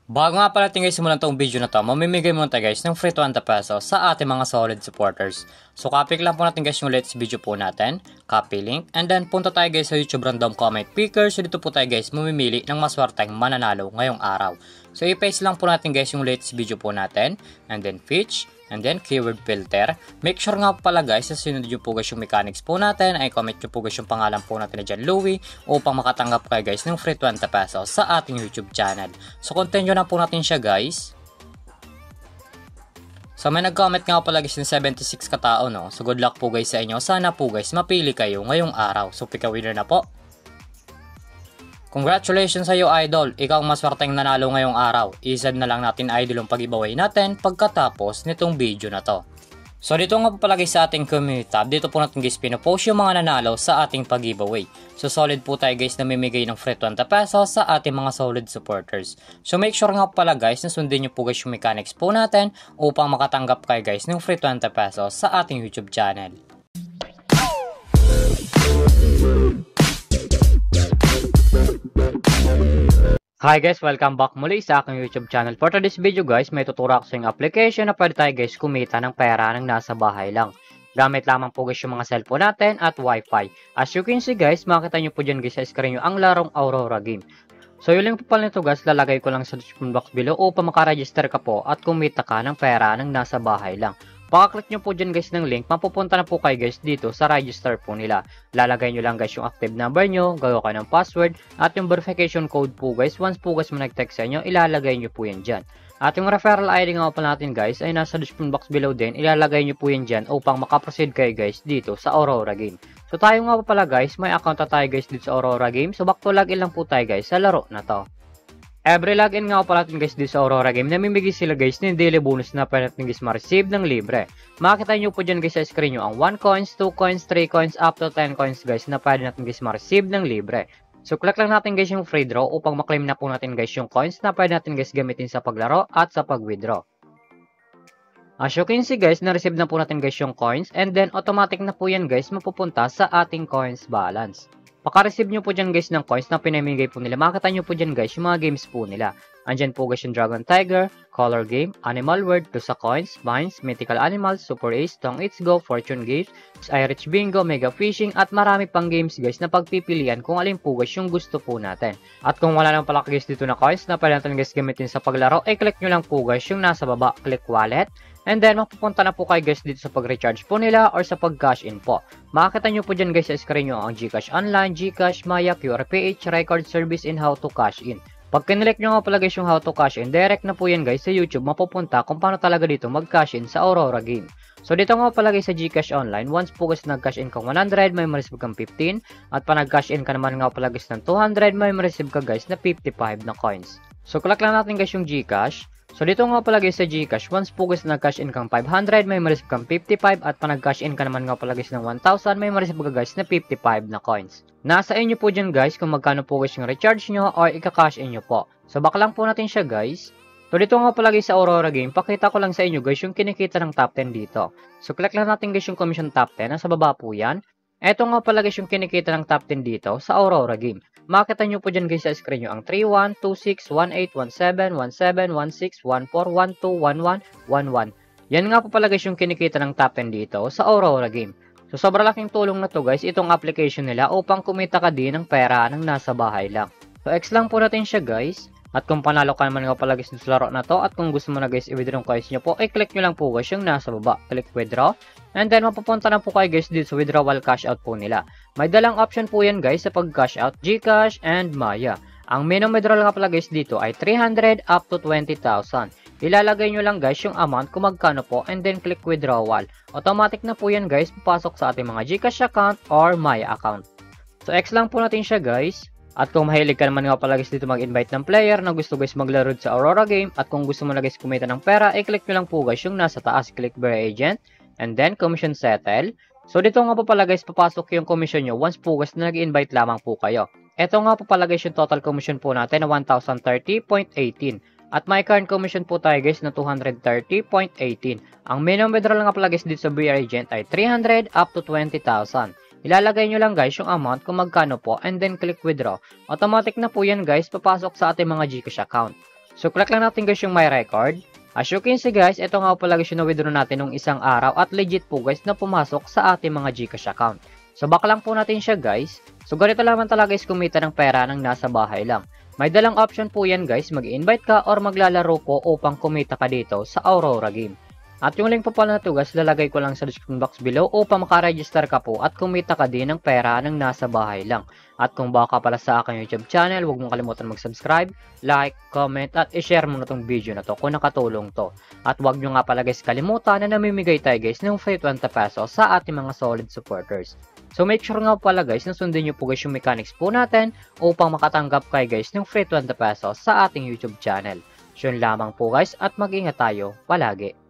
Bago nga pala natin guys simulan tong video na to, mamimigay muna tayo guys ng free 20 pesos sa ating mga solid supporters. So copy lang po natin guys yung latest video po natin, copy link, and then punta tayo guys sa YouTube random comment picker. So dito po tayo guys mamimili ng maswerteng mananalo ngayong araw. So i-paste lang po natin guys yung latest video po natin, and then fetch, and then keyword filter. Make sure nga pala guys sa sinunod nyo po guys yung mechanics po natin, ay comment nyo po guys yung pangalan po natin na dyan Louie, upang makatanggap kayo guys ng free 20 pesos sa ating YouTube channel. So continue na po natin siya guys. So may nag-comment nga pala guys ng 76 katao no. So good luck po guys sa inyo. Sana po guys mapili kayo ngayong araw. So pick a winner na po. Congratulations sa iyo idol, ikaw ang maswerteng nanalo ngayong araw. I-send na lang natin idol ang pag-giveaway natin pagkatapos nitong video na to. So dito nga po pala guys sa ating community tab, dito po natin guys pinopost yung mga nanalo sa ating pag-giveaway. So solid po tayo guys na mamimigay ng free 20 pesos sa ating mga solid supporters. So make sure nga pala guys na sundin nyo po guys yung mechanics po natin upang makatanggap kayo guys ng free 20 pesos sa ating YouTube channel. Hi guys, welcome back muli sa aking YouTube channel. For today's video guys, may tuturo ako sa yung application na pwede tayo guys kumita ng pera ng nasa bahay lang. Gamit lamang po guys yung mga cellphone natin at wifi. As you can see guys, makita nyo po dyan guys sa screen nyo ang larong Aurora game. So yung link po pala nito guys, lalagay ko lang sa description box below upang makaregister ka po at kumita ka ng pera ng nasa bahay lang. Pakaklik nyo po dyan guys ng link, mapupunta na po kayo guys dito sa register po nila. Lalagay nyo lang guys yung active number nyo, gagawa kayo ng password, at yung verification code po guys. Once po guys nag-text sa inyo, ilalagay nyo po yan dyan. At yung referral ID nga po natin guys, ay nasa description box below din, ilalagay nyo po yan dyan upang makaproceed kayo guys dito sa Aurora game. So tayo nga po pala guys, may account na tayo guys dito sa Aurora game. So back to login lang po tayo guys sa laro na to. Every login nga po pala natin guys dito sa Aurora game, namimigay sila guys ng daily bonus na pwede natin guys ma-receive ng libre. Makikita nyo po dyan guys sa screen nyo ang 1 coins, 2 coins, 3 coins, up to 10 coins guys na pwede natin guys ma-receive ng libre. So click lang natin guys yung free draw upang maklaim na po natin guys yung coins na pwede natin guys gamitin sa paglaro at sa pag-withdraw. As you can see guys, na-receive na po natin guys yung coins, and then automatic na po yan guys mapupunta sa ating coins balance. Paka-receive nyo po dyan guys ng coins na pinamigay po nila. Makita nyo po dyan guys yung mga games po nila. Andyan po guys yung Dragon Tiger, Color Game, Animal World, Tusa Coins, Mines, Mythical Animals, Super Ace, Tong It's Go, Fortune Games, iRich Bingo, Mega Fishing, at marami pang games guys na pagpipilian kung alin po guys yung gusto po natin. At kung wala lang pala guys dito na coins na pwede natin guys gamitin sa paglaro, ay click nyo lang po guys yung nasa baba, click wallet. And then, mapupunta na po kayo guys dito sa pag-recharge po nila or sa pag-cash in po. Makikita nyo po dyan guys sa screen nyo ang GCash Online, GCash, Maya, QRPH, Record Service, and How to Cash In. Pag kinilek nyo nga pala guys yung How to Cash In, direct na po yan guys sa YouTube, mapupunta kung paano talaga dito mag-cash in sa Aurora game. So dito nga pala guys sa GCash Online, once po guys nag-cash in kang 100, may ma-receive kang 15. At pa nag-cash in ka naman nga pala guys ng 200, may ma-receive ka guys na 55 na coins. So click lang natin guys yung GCash. So dito nga pala guys sa GCash, once po guys nag-cash in kang 500, may ma-receive kang 55, at pa nag-cash in ka naman nga pala guys ng 1,000, may ma-receive ka guys na 55 na coins. Nasa inyo po dyan guys kung magkano po guys yung recharge nyo or ika-cash in nyo po. So back lang po natin siya guys. So dito nga pala guys sa Aurora game, pakita ko lang sa inyo guys yung kinikita ng top 10 dito. So click lang natin guys yung commission top 10, nasa baba po yan. Eto nga pala guys yung kinikita ng top 10 dito sa Aurora game. Makita nyo po dyan guys sa screen nyo ang 31, 26, 18, 17, 17, 16, 14, 12, 11, 11. Yan nga po pala guys yung kinikita ng top 10 dito sa Aurora game. So sobrang laking tulong na to guys itong application nila upang kumita ka din ng pera ng nasa bahay lang. So X lang po natin siya guys. At kung panalo ka naman nga pala guys sa laro na to, at kung gusto mo na guys i-withdraw yung coins nyo po, ay click nyo lang po guys yung nasa baba. Click withdraw. And then mapupunta na po kayo guys dito sa withdrawal cash out po nila. May dalang option po yan guys sa pag cash out, GCash and Maya. Ang minimum withdrawal nga pala guys dito ay 300 up to 20,000. Ilalagay nyo lang guys yung amount kung magkano po, and then click withdrawal. Automatic na po yan guys papasok sa ating mga GCash account or Maya account. So X lang po natin siya guys. At kung mahilig ka naman nga pala guys dito mag-invite ng player na gusto guys maglaro sa Aurora game, at kung gusto mo na guys kumita ng pera, i-click nyo lang po guys yung nasa taas, click Bear Agent, and then Commission Settle. So dito nga po pala guys papasok yung commission nyo once po guys na nag-invite lamang po kayo. Ito nga po pala guys yung total commission po natin na 1,030.18. At may current commission po tayo guys na 230.18. Ang minimum withdrawal nga pala guys dito sa Bear Agent ay 300 up to 20,000. Ilalagay nyo lang guys yung amount kung magkano po, and then click withdraw. Automatic na po yan guys papasok sa ating mga GCash account. So click lang natin guys yung my record. As you can see guys, ito nga pala guys yung na-withdraw natin nung isang araw at legit po guys na pumasok sa ating mga GCash account. So back lang po natin siya guys. So ganito naman talaga guys kumita ng pera ng nasa bahay lang. May dalang option po yan guys, mag-invite ka or maglalaro po upang kumita ka dito sa Aurora game. At yung link po pala na to guys, lalagay ko lang sa description box below upang makaregister ka po at kumita ka din ng pera ng nasa bahay lang. At kung baka pala sa aking YouTube channel, huwag mong kalimutan mag-subscribe, like, comment, at i-share mo na tong video na to kung nakatulong to. At huwag nyo nga pala guys kalimutan na namimigay tayo guys ng free 20 pesos sa ating mga solid supporters. So make sure nga pala guys na sundin nyo po guys yung mechanics po natin upang makatanggap kayo guys ng free 20 pesos sa ating YouTube channel. So yun lamang po guys at mag-ingat tayo palagi.